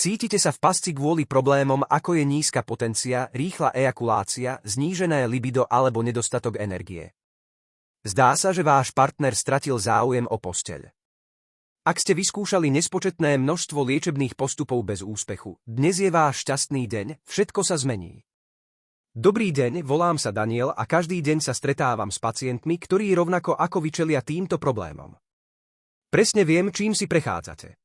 Cítite sa v pasci kvôli problémom, ako je nízka potencia, rýchla ejakulácia, znížené libido alebo nedostatok energie. Zdá sa, že váš partner stratil záujem o posteľ. Ak ste vyskúšali nespočetné množstvo liečebných postupov bez úspechu, dnes je váš šťastný deň, všetko sa zmení. Dobrý deň, volám sa Daniel a každý deň sa stretávam s pacientmi, ktorí rovnako ako vy čelia týmto problémom. Presne viem, čím si prechádzate.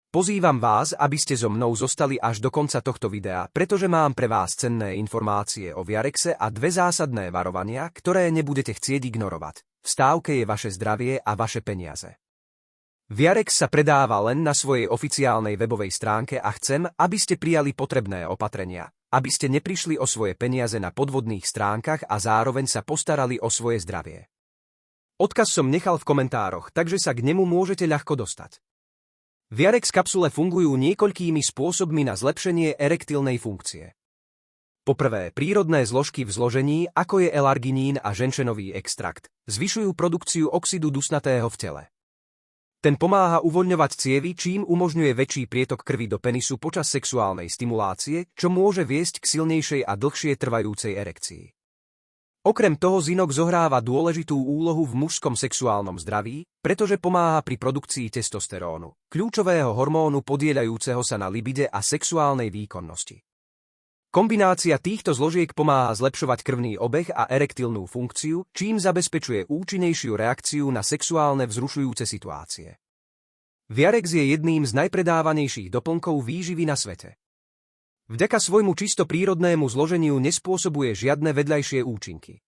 Pozývam vás, aby ste so mnou zostali až do konca tohto videa, pretože mám pre vás cenné informácie o Viarexe a dve zásadné varovania, ktoré nebudete chcieť ignorovať. V stávke je vaše zdravie a vaše peniaze. Viarex sa predáva len na svojej oficiálnej webovej stránke a chcem, aby ste prijali potrebné opatrenia, aby ste neprišli o svoje peniaze na podvodných stránkach a zároveň sa postarali o svoje zdravie. Odkaz som nechal v komentároch, takže sa k nemu môžete ľahko dostať. Viarex kapsule fungujú niekoľkými spôsobmi na zlepšenie erektilnej funkcie. Poprvé, prírodné zložky v zložení, ako je L-arginín a ženšenový extrakt, zvyšujú produkciu oxidu dusnatého v tele. Ten pomáha uvoľňovať cievy, čím umožňuje väčší prietok krvi do penisu počas sexuálnej stimulácie, čo môže viesť k silnejšej a dlhšie trvajúcej erekcii. Okrem toho zinok zohráva dôležitú úlohu v mužskom sexuálnom zdraví, pretože pomáha pri produkcii testosterónu, kľúčového hormónu podieľajúceho sa na libide a sexuálnej výkonnosti. Kombinácia týchto zložiek pomáha zlepšovať krvný obeh a erektilnú funkciu, čím zabezpečuje účinnejšiu reakciu na sexuálne vzrušujúce situácie. Viarex je jedným z najpredávanejších doplnkov výživy na svete. Vďaka svojmu čisto prírodnému zloženiu nespôsobuje žiadne vedľajšie účinky.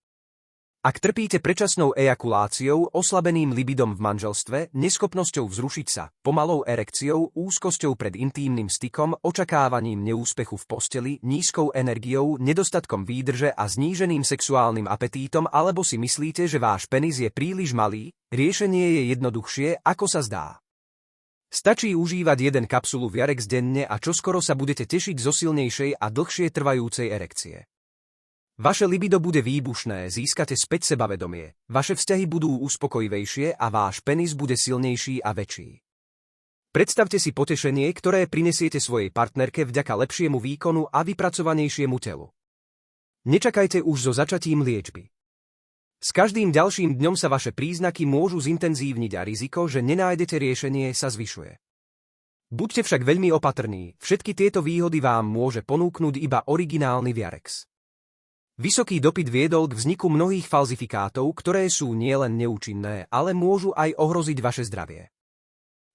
Ak trpíte predčasnou ejakuláciou, oslabeným libidom v manželstve, neschopnosťou vzrušiť sa, pomalou erekciou, úzkosťou pred intímnym stykom, očakávaním neúspechu v posteli, nízkou energiou, nedostatkom výdrže a zníženým sexuálnym apetítom alebo si myslíte, že váš penis je príliš malý, riešenie je jednoduchšie, ako sa zdá. Stačí užívať jeden kapsulu Viarex denne a čoskoro sa budete tešiť zo silnejšej a dlhšie trvajúcej erekcie. Vaše libido bude výbušné, získate späť sebavedomie, vaše vzťahy budú uspokojivejšie a váš penis bude silnejší a väčší. Predstavte si potešenie, ktoré prinesiete svojej partnerke vďaka lepšiemu výkonu a vypracovanejšiemu telu. Nečakajte už so začatím liečby. S každým ďalším dňom sa vaše príznaky môžu zintenzívniť a riziko, že nenájdete riešenie, sa zvyšuje. Buďte však veľmi opatrní, všetky tieto výhody vám môže ponúknuť iba originálny Viarex. Vysoký dopyt viedol k vzniku mnohých falzifikátov, ktoré sú nielen neúčinné, ale môžu aj ohroziť vaše zdravie.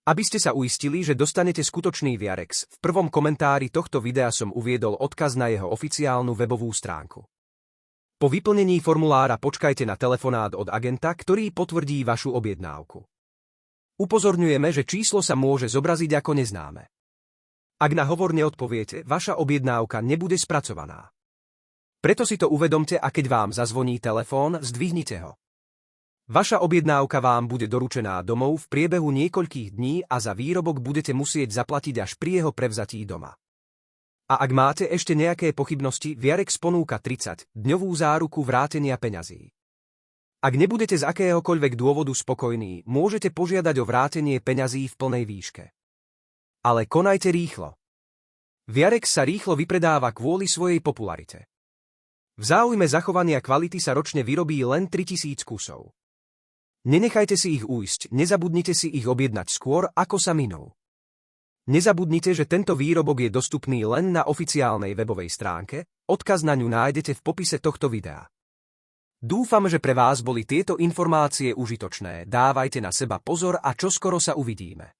Aby ste sa uistili, že dostanete skutočný Viarex, v prvom komentári tohto videa som uviedol odkaz na jeho oficiálnu webovú stránku. Po vyplnení formulára počkajte na telefonát od agenta, ktorý potvrdí vašu objednávku. Upozorňujeme, že číslo sa môže zobraziť ako neznáme. Ak na hovor neodpoviete, vaša objednávka nebude spracovaná. Preto si to uvedomte a keď vám zazvoní telefón, zdvihnite ho. Vaša objednávka vám bude doručená domov v priebehu niekoľkých dní a za výrobok budete musieť zaplatiť až pri jeho prevzatí doma. A ak máte ešte nejaké pochybnosti, Viarex ponúka 30-dňovú záruku vrátenia peňazí. Ak nebudete z akéhokoľvek dôvodu spokojní, môžete požiadať o vrátenie peňazí v plnej výške. Ale konajte rýchlo. Viarex sa rýchlo vypredáva kvôli svojej popularite. V záujme zachovania kvality sa ročne vyrobí len 3000 kusov. Nenechajte si ich ujsť, nezabudnite si ich objednať skôr, ako sa minú. Nezabudnite, že tento výrobok je dostupný len na oficiálnej webovej stránke, odkaz na ňu nájdete v popise tohto videa. Dúfam, že pre vás boli tieto informácie užitočné, dávajte na seba pozor a čoskoro sa uvidíme.